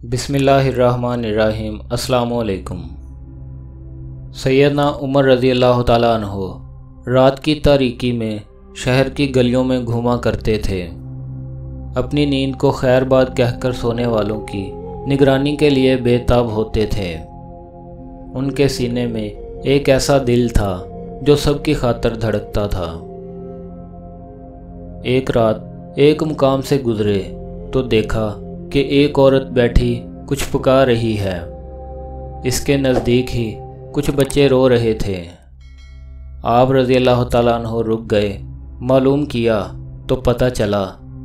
बिस्मिल्लाहिर्रहमानिर्रहीम। अस्सलामु अलैकुम। सैयदना उमर रज़ी अल्लाह ताला अन्हो रात की तारीकी में शहर की गलियों में घूमा करते थे। अपनी नींद को खैरबाद कहकर सोने वालों की निगरानी के लिए बेताब होते थे। उनके सीने में एक ऐसा दिल था जो सबकी खातिर धड़कता था। एक रात एक मुकाम से गुजरे तो देखा कि एक औरत बैठी कुछ पुकार रही है। इसके नज़दीक ही कुछ बच्चे रो रहे थे। आप रज़ी अल्लाह ताला अन्हो रुक गए। मालूम किया तो पता चला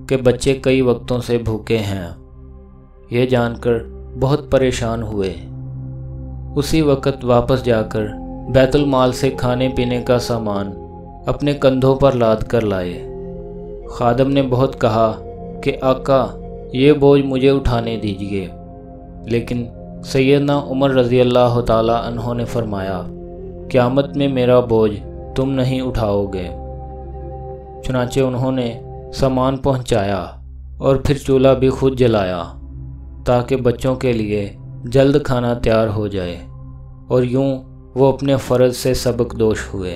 कि बच्चे कई वक्तों से भूखे हैं। ये जानकर बहुत परेशान हुए। उसी वक्त वापस जाकर बैतुल माल से खाने पीने का सामान अपने कंधों पर लाद कर लाए। खादम ने बहुत कहा कि आका ये बोझ मुझे उठाने दीजिए, लेकिन सैयदना उमर रज़ी अल्लाह ताला अन्हो ने फरमाया, क़यामत में मेरा बोझ तुम नहीं उठाओगे। चुनांचे उन्होंने सामान पहुंचाया और फिर चूल्हा भी खुद जलाया ताकि बच्चों के लिए जल्द खाना तैयार हो जाए, और यूं वो अपने फ़र्ज़ से सबकदोश हुए।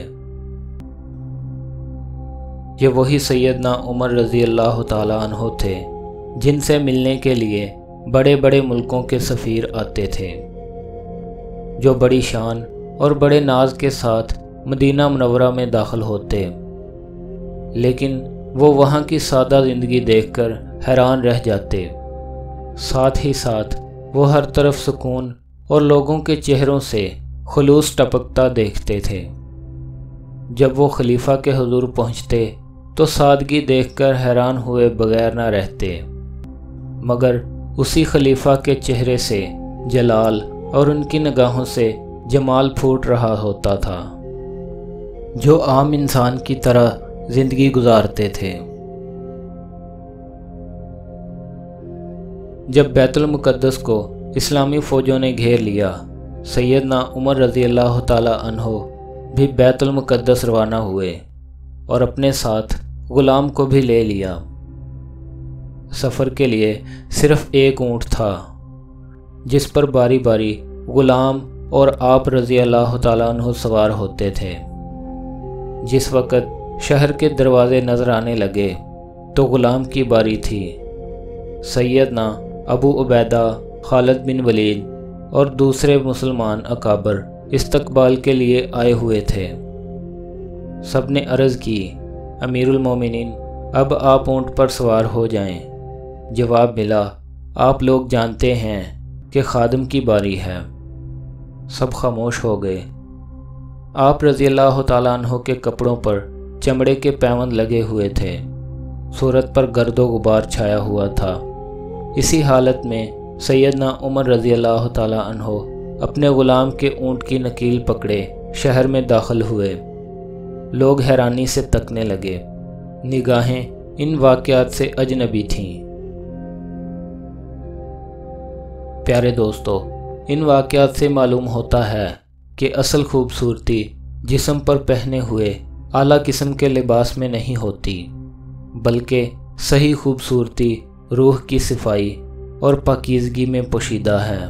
ये वही सैयदना उमर रज़ी अल्लाह ताला अन्हो थे जिनसे मिलने के लिए बड़े बड़े मुल्कों के सफ़ीर आते थे, जो बड़ी शान और बड़े नाज के साथ मदीना मुनव्वरा में दाखिल होते। लेकिन वो वहाँ की सादा ज़िंदगी देखकर हैरान रह जाते। साथ ही साथ वो हर तरफ सुकून और लोगों के चेहरों से खुलूस टपकता देखते थे। जब वो खलीफा के हुजूर पहुँचते तो सादगी देखकर हैरान हुए बगैर न रहते, मगर उसी खलीफा के चेहरे से जलाल और उनकी निगाहों से जमाल फूट रहा होता था, जो आम इंसान की तरह ज़िंदगी गुजारते थे। जब बैतुल मुक़द्दस को इस्लामी फ़ौजों ने घेर लिया, सैयदना उमर रज़ी अल्लाह ताला अन्हो भी बैतुल मुक़द्दस रवाना हुए और अपने साथ ग़ुलाम को भी ले लिया। सफ़र के लिए सिर्फ़ एक ऊँट था, जिस पर बारी बारी ग़ुलाम और आप रज़ी अल्लाह ताला अन्हो सवार होते थे। जिस वक़्त शहर के दरवाज़े नज़र आने लगे तो ग़ुलाम की बारी थी। सैयदना अबू उबैदा, खालिद बिन वलीद और दूसरे मुसलमान अकाबर इस्तकबाल के लिए आए हुए थे। सब ने अर्ज़ की, अमीरुल मोमिनीन, अब आप ऊँट पर सवार हो जाएं। जवाब मिला, आप लोग जानते हैं कि खादिम की बारी है। सब खामोश हो गए। आप रज़ी अल्लाह ताला अन्हो के कपड़ों पर चमड़े के पैबंद लगे हुए थे। सूरत पर गर्दो गुबार छाया हुआ था। इसी हालत में सैयदना उमर रज़ी अल्लाह ताला अन्हो अपने ग़ुलाम के ऊँट की नकील पकड़े शहर में दाखिल हुए। लोग हैरानी से तकने लगे। निगाहें इन वाक़यात से अजनबी थीं। प्यारे दोस्तों, इन वाक़यात से मालूम होता है कि असल खूबसूरती जिस्म पर पहने हुए आला किस्म के लिबास में नहीं होती, बल्कि सही खूबसूरती रूह की सफाई और पाकीज़गी में पोशीदा है,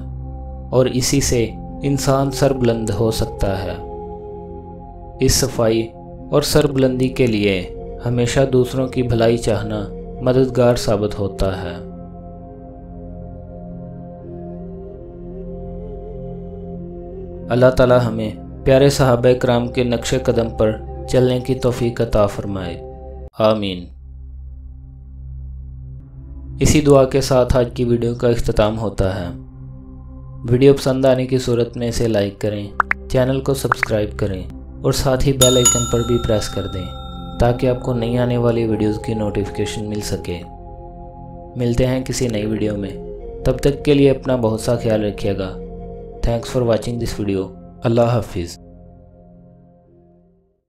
और इसी से इंसान सरबुलंद हो सकता है। इस सफाई और सरबुलंदी के लिए हमेशा दूसरों की भलाई चाहना मददगार साबित होता है। अल्लाह ताला हमें प्यारे सहाबा इकराम के नक्शे कदम पर चलने की तौफीक अता फरमाए। आमीन। इसी दुआ के साथ आज की वीडियो का इख्तिताम होता है। वीडियो पसंद आने की सूरत में इसे लाइक करें, चैनल को सब्सक्राइब करें और साथ ही बेल आइकन पर भी प्रेस कर दें ताकि आपको नई आने वाली वीडियोस की नोटिफिकेशन मिल सके। मिलते हैं किसी नई वीडियो में। तब तक के लिए अपना बहुत सा ख्याल रखिएगा। Thanks for watching this video. Allah हाफिज़।